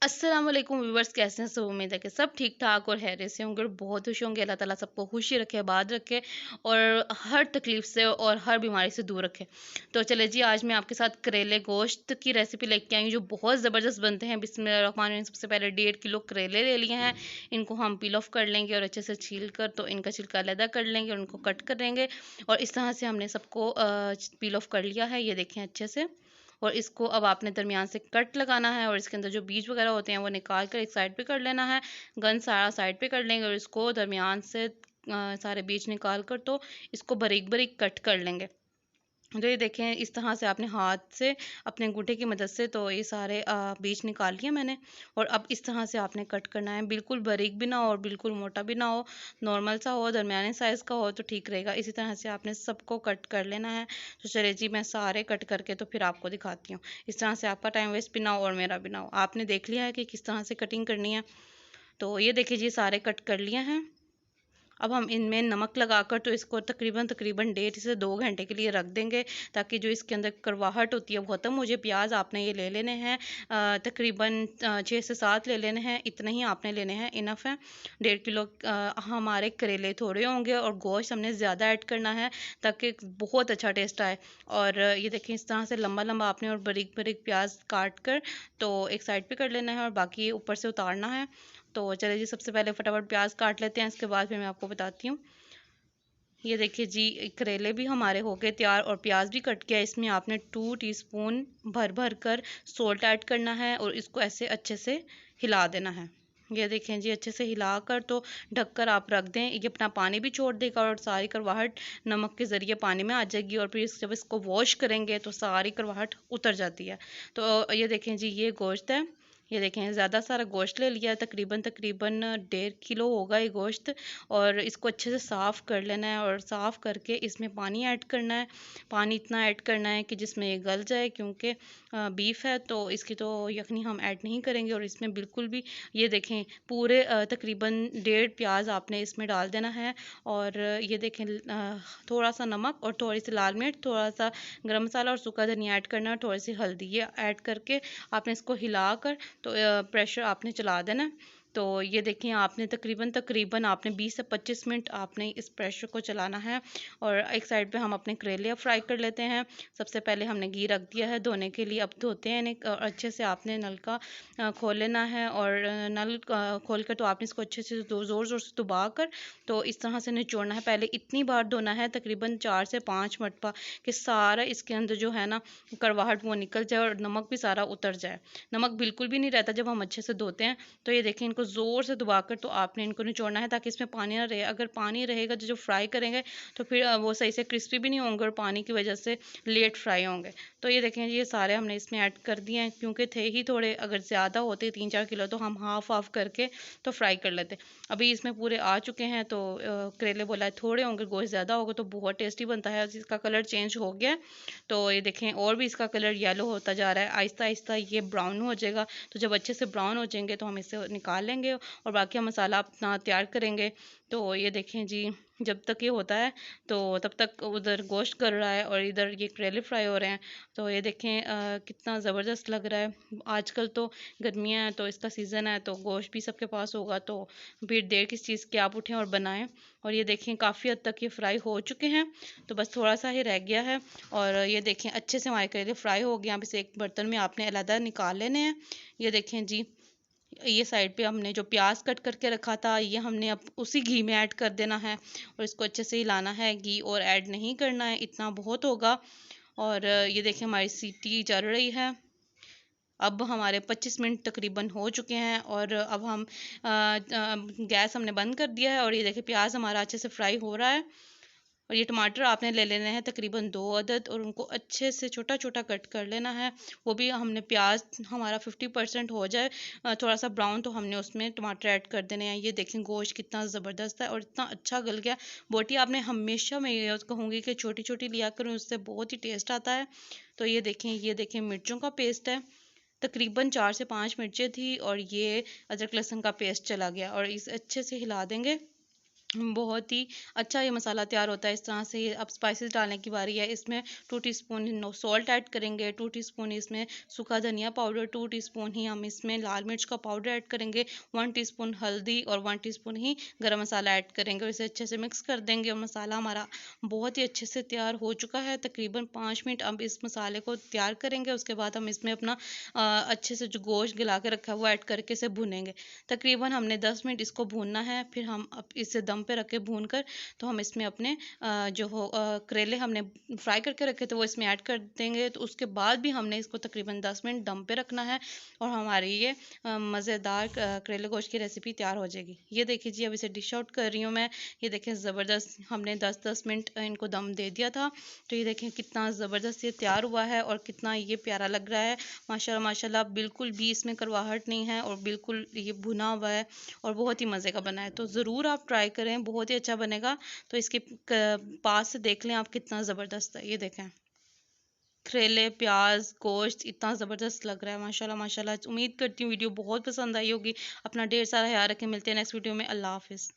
अस्सलाम वालेकुम व्यूवर्स, कैसे हैं सब। उम्मीद है कि सब ठीक ठाक और हैरियत से होंगे और बहुत खुश होंगे। अल्लाह ताला सबको खुशी रखे, आबाद रखे और हर तकलीफ से और हर बीमारी से दूर रखे। तो चले जी, आज मैं आपके साथ करेले गोश्त की रेसिपी लेके आई हूँ जो बहुत ज़बरदस्त बनते हैं। बिस्मिल्लाहिर्रहमानिर्रहीम। सबसे पहले 1.5 किलो करेले ले लिए हैं। इनको हम पील ऑफ कर लेंगे और अच्छे से छील कर तो इनका छिलका अलग कर लेंगे और उनको कट करेंगे। और इस तरह से हमने सबको पील ऑफ कर लिया है, ये देखें अच्छे से। और इसको अब आपने दरमियान से कट लगाना है और इसके अंदर जो बीज वगैरह होते हैं वो निकाल कर एक साइड पे कर लेना है। गन सारा साइड पे कर लेंगे और इसको दरमियान से सारे बीज निकाल कर तो इसको बारीक बारीक कट कर लेंगे। तो ये देखें, इस तरह से आपने हाथ से अपने अंगूठे की मदद से तो ये सारे बीज निकाल लिए मैंने। और अब इस तरह से आपने कट करना है, बिल्कुल बारीक भी ना हो और बिल्कुल मोटा भी ना हो, नॉर्मल सा हो, दरमियाने साइज़ का हो तो ठीक रहेगा। इसी तरह से आपने सबको कट कर लेना है। तो चलिए जी, मैं सारे कट करके तो फिर आपको दिखाती हूँ। इस तरह से आपका टाइम वेस्ट भी ना हो और मेरा भी ना हो। आपने देख लिया है कि किस तरह से कटिंग करनी है। तो ये देखिए जी, सारे कट कर लिए हैं। अब हम इनमें नमक लगाकर तो इसको तकरीबन तकरीबन 1.5 से 2 घंटे के लिए रख देंगे, ताकि जो इसके अंदर करवाहट होती है वो ख़त्म हो जाए। प्याज आपने ये ले लेने हैं तकरीबन 6 से 7 ले लेने हैं, इतने ही आपने लेने हैं, इनफ है। 1.5 किलो हमारे करेले थोड़े होंगे और गोश्त हमने ज़्यादा ऐड करना है ताकि बहुत अच्छा टेस्ट आए। और ये देखें, इस तरह से लंबा लंबा आपने और बारीक बारीक प्याज काट कर तो एक साइड पे कर लेना है और बाकी ऊपर से उतारना है। तो चलिए जी, सबसे पहले फटाफट प्याज काट लेते हैं, इसके बाद फिर मैं आपको बताती हूँ। ये देखिए जी, करेले भी हमारे हो गए तैयार और प्याज भी कट गया। इसमें आपने 2 टीस्पून भर भर कर सोल्ट ऐड करना है और इसको ऐसे अच्छे से हिला देना है। ये देखें जी, अच्छे से हिलाकर तो ढककर आप रख दें। ये अपना पानी भी छोड़ देगा और सारी करवाहट नमक के ज़रिए पानी में आ जाएगी और फिर जब इसको वॉश करेंगे तो सारी करवाहट उतर जाती है। तो ये देखें जी, ये गोश्त है। ये देखें, ज़्यादा सारा गोश्त ले लिया है, तकरीबन तकरीबन 1.5 किलो होगा ये गोश्त। और इसको अच्छे से साफ़ कर लेना है और साफ़ करके इसमें पानी ऐड करना है। पानी इतना ऐड करना है कि जिसमें ये गल जाए, क्योंकि बीफ है तो इसकी तो यखनी हम ऐड नहीं करेंगे। और इसमें बिल्कुल भी, ये देखें, पूरे तकरीबन 1.5 प्याज आपने इसमें डाल देना है। और ये देखें, थोड़ा सा नमक और थोड़ी सी लाल मिर्च, थोड़ा सा गरम मसाला और सूखा धनिया ऐड करना है, थोड़ी सी हल्दी, ये ऐड करके आपने इसको हिलाकर तो प्रेशर आपने चला देना है। तो ये देखिए, आपने तकरीबन तकरीबन आपने 20 से 25 मिनट आपने इस प्रेशर को चलाना है। और एक साइड पे हम अपने करेले फ्राई कर लेते हैं। सबसे पहले हमने घी रख दिया है धोने के लिए, अब धोते हैं इन्हें। और अच्छे से आपने नल का खोल लेना है और नल खोल कर तो आपने इसको अच्छे से ज़ोर ज़ोर से दबा कर तो इस तरह से निचोड़ना है। पहले इतनी बार धोना है, तकरीबन 4 से 5 मरतबा, कि सारा इसके अंदर जो है ना कड़वाहट वो निकल जाए और नमक भी सारा उतर जाए। नमक बिल्कुल भी नहीं रहता जब हम अच्छे से धोते हैं। तो ये देखें, इनको ज़ोर से दबाकर तो आपने इनको निचोड़ना है ताकि इसमें पानी ना रहे। अगर पानी रहेगा तो जो फ्राई करेंगे तो फिर वो सही से क्रिस्पी भी नहीं होंगे और पानी की वजह से लेट फ्राई होंगे। तो ये देखें, ये सारे हमने इसमें ऐड कर दिए हैं, क्योंकि थे ही थोड़े, अगर ज़्यादा होते 3-4 किलो तो हम हाफ हाफ करके तो फ्राई कर लेते। अभी इसमें पूरे आ चुके हैं। तो करेले बोला है थोड़े होंगे, गोश्त ज़्यादा होगा तो बहुत टेस्टी बनता है। इसका कलर चेंज हो गया है। तो ये देखें, और भी इसका कलर येलो होता जा रहा है, आहिस्ता आहिस्ता ये ब्राउन हो जाएगा। तो जब अच्छे से ब्राउन हो जाएंगे तो हम इसे निकाल लेंगे और बाकी हम मसाला अपना तैयार करेंगे। तो ये देखें जी, जब तक ये होता है तो तब तक उधर गोश्त कर रहा है और इधर ये करेले फ्राई हो रहे हैं। तो ये देखें कितना ज़बरदस्त लग रहा है। आजकल तो गर्मियाँ हैं तो इसका सीज़न है तो गोश्त भी सबके पास होगा, तो फिर देर किस चीज़ की, आप उठें और बनाएं। और ये देखें, काफ़ी हद तक ये फ्राई हो चुके हैं, तो बस थोड़ा सा ही रह गया है। और ये देखें, अच्छे से हमारे करेले फ्राई हो गए। अब इसे एक बर्तन में आपने अलहदा निकाल लेने हैं। ये देखें जी, ये साइड पे हमने जो प्याज कट करके रखा था ये हमने अब उसी घी में ऐड कर देना है और इसको अच्छे से हिलाना है। घी और ऐड नहीं करना है, इतना बहुत होगा। और ये देखें, हमारी सीटी चल रही है। अब हमारे 25 मिनट तकरीबन हो चुके हैं और अब हम गैस हमने बंद कर दिया है। और ये देखिए, प्याज हमारा अच्छे से फ्राई हो रहा है। और ये टमाटर आपने ले लेने हैं तकरीबन 2 अदद और उनको अच्छे से छोटा छोटा कट कर लेना है। वो भी हमने, प्याज हमारा 50% हो जाए थोड़ा सा ब्राउन, तो हमने उसमें टमाटर ऐड कर देने हैं। ये देखें, गोश्त कितना ज़बरदस्त है और इतना अच्छा गल गया। बोटी आपने हमेशा, मैं ये कहूँगी कि छोटी छोटी लिया करूँ, उससे बहुत ही टेस्ट आता है। तो ये देखें मिर्चों का पेस्ट है, तकरीबन 4 से 5 मिर्चें थी और ये अदरक लहसुन का पेस्ट चला गया। और इसे अच्छे से हिला देंगे बहुत ही अच्छा ये मसाला तैयार होता है इस तरह से। अब स्पाइसेस डालने की बारी है। इसमें 2 टीस्पून सॉल्ट ऐड करेंगे, 2 टीस्पून इसमें सूखा धनिया पाउडर, 2 टीस्पून ही हम इसमें लाल मिर्च का पाउडर ऐड करेंगे, 1 टीस्पून हल्दी और 1 टीस्पून ही गरम मसाला ऐड करेंगे और इसे अच्छे से मिक्स कर देंगे। और मसाला हमारा बहुत ही अच्छे से तैयार हो चुका है। तकरीबन 5 मिनट अब इस मसाले को तैयार करेंगे। उसके बाद हम इसमें अपना अच्छे से जो गोश्त गला के रखा है वो ऐड करके इसे भुनेंगे। तकरीबन हमने 10 मिनट इसको भूनना है। फिर हम अब इसे दम पे रख के भून कर तो हम इसमें अपने करेले हमने फ्राई करके रखे थे वो इसमें ऐड कर देंगे। तो उसके बाद भी हमने इसको तकरीबन 10 मिनट दम पे रखना है और हमारी ये मज़ेदार करेले गोश्त की रेसिपी तैयार हो जाएगी। ये देखिए जी, अब इसे डिश आउट कर रही हूँ मैं। ये देखें ज़बरदस्त, हमने 10-10 मिनट इनको दम दे दिया था। तो ये देखें कितना ज़बरदस्त ये तैयार हुआ है और कितना ये प्यारा लग रहा है। माशाल्लाह माशाल्लाह, बिल्कुल भी इसमें कड़वाहट नहीं है और बिल्कुल ये भुना हुआ है और बहुत ही मज़े का बना है। तो ज़रूर आप ट्राई करें, बहुत ही अच्छा बनेगा। तो इसके पास से देख लें आप कितना ज़बरदस्त है। ये देखें करेले, प्याज, गोश्त इतना ज़बरदस्त लग रहा है। माशाल्लाह माशाल्लाह। उम्मीद करती हूँ वीडियो बहुत पसंद आई होगी। अपना ढेर सारा ख्याल रखें। मिलते हैं नेक्स्ट वीडियो में। अल्लाह हाफ़िज़।